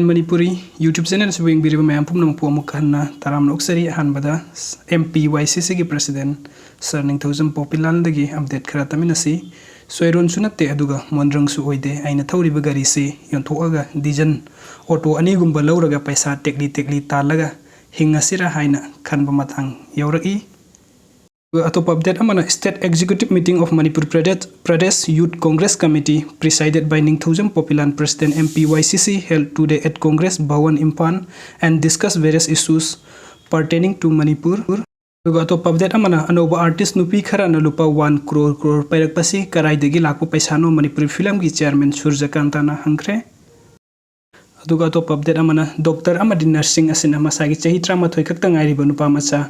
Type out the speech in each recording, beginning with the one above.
Manipuri YouTube channel swing biriba mayam pumnam puamu kanna taram loksari hanbada MPYCC gi president sir ningthaujam Popilal dagi update khara taminasi soiron sunatte aduga mondrang su oide aina thawriba gari se yonthoaga dijan auto ani gumba lawraga paisa tekli talaga hingasira haina khanba matang yauraki atop update amana state executive meeting of Manipur Pradesh Youth Congress Committee presided by Ningthaujam Popilal President MPYCC held today at Congress Bhawan Impan and discussed various issues pertaining to Manipur. Atop update amana Anouba artist nupi khara na lupa 1 crore pairakpasi karaidagi lakpa paisano Manipur film gi chairman Surjakanta na hangre. Aduga atop update amana Dr. Amadi nursing asina masagi chahi 13 khakta ngairiba nupa macha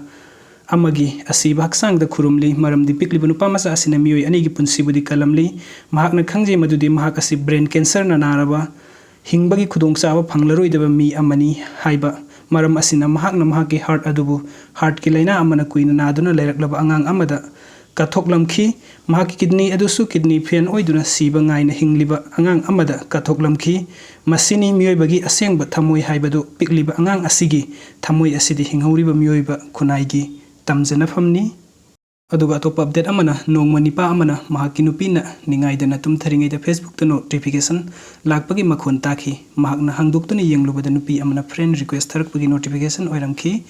amagi Asiba Hakchang da khurumli maram di pikli nupa macha asina miyoi ani gi punsi budi kalamli mahakna khangje madudi mahak asi brain cancer na naraba hingbagi khudongchawa phanglaroi daba mi amani haiba maram asina mahakna mahaki heart adubu heart ki laina amana kuina naduna lailaklaba angang amada kathoklamki mahaki kidney adusu kidney fail oiduna siba ngaina hingliba angang amada kathoklamki masini miyoi bagi asengba thamoi haibadu pikliba angang asigi thamoi asidi hinghauriba miyoiba kunaigi tamjana famni aduga atop update amana nongma nipa amana mahaki nupina ningaidana tumtharingai da Facebook ta notification lakpagi makhon takhi mahakna hangdoktuni yenglubada nupi amana friend request tharakpagi notification oiramki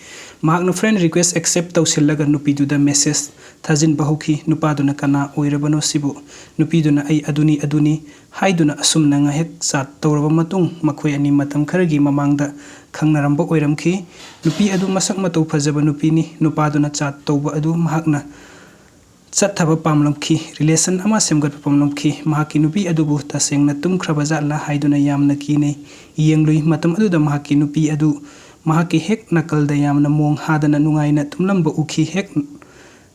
mahakna friend request accept tawsillaga nupi du da message thajin bahuki nupa duna kana oirabano sibu nupi duna ai aduni haiduna asumna nga hek chat tawraba matung makhoi ani matam kharagi mamangda khangnaramba oiramki nupi adu masak matau phajaba nupi ni nupa duna chat tawba adu mahakna chathaba pamlamki relation ama semgat pamlamki mahaki nupi adubu tasengna tumkhraba jatla haiduna yamna kinei yenglui matam adu da mahaki nupi adu mahaki hek nakalda yamna mong hadana nungaina tumlamba ukhi hek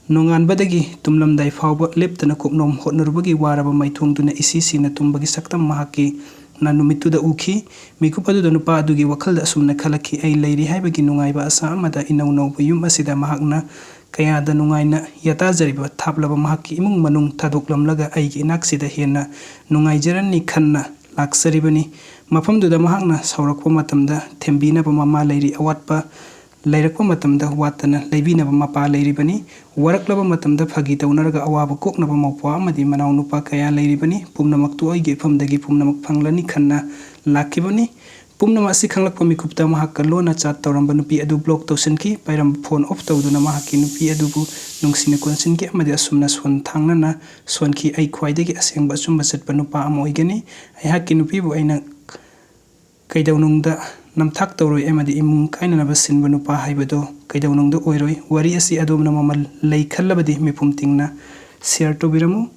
nonganbadagi tumlamdai fawba leptana kopnom hotnurubagi waraba maithongduna isisina tumbagi saktam mahaki na numituda ukhi mikup adu da nupa adugi wakhalda asumna khalaki ai leiri haibagi nungaiba asa amada inaunoba yum asida mahakna kaya da nungaina yata jariba thaplaba mahaki imung manung thadoklamlaga aigi inaksida hena nungaijarani khanna laksaribani mafamduda mahakna saurakpa matamda thembinaba mama leiri awatpa leirakpa matamda watana leibinaba mapa leiribani waraklaba matamda phagi taunaraga awaba koknaba mawpa amadi manaw nupa kaya leiribani pumnamaktu aigi famdagi pumnamak phanglani khanna lakibani pumnama asi khanglakpa mikupta mahakka lona chat tawramba nupi adu block tawsinki pairam phone off tawduna mahaki nupi adubu nungsina konsinki amadi asumna son thangnana sonki ai khwaidagi asengba sumba chatpa nupa amoigani ai hakki nupi bu aina kaidawnungda namthak tawroi amadi imung kainanaba sinba nupa haibado kaidawnungda oiroi wari asi adumna mamal lei khallabadi mipum tingna share tobiramu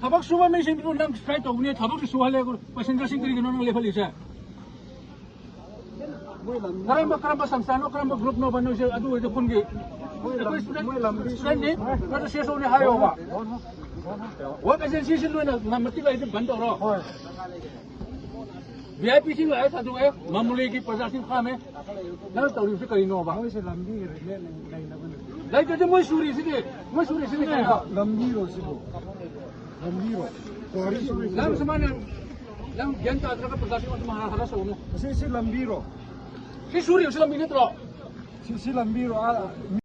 Tabak suwa may siyempre lang straight to niya tabak suwa lego passenger kiri gano'n ang level isa. Karamba samsano karamba group no bano siya adu ito pungi. Student ni kada siya so ni hayo ba. Wa agency siya na namati ba ito bando ro. VIP sing ay tadu ay mamuli ki pasasin kami. Na tawri si karino ba. Lai to mo suri sini kaya. Lambiro sibo. Lambiro. Lam semana lam janta atraka pagkasi mo mahal sa uno. Si Lambiro. Si suri sa lambiro tro. Si Lambiro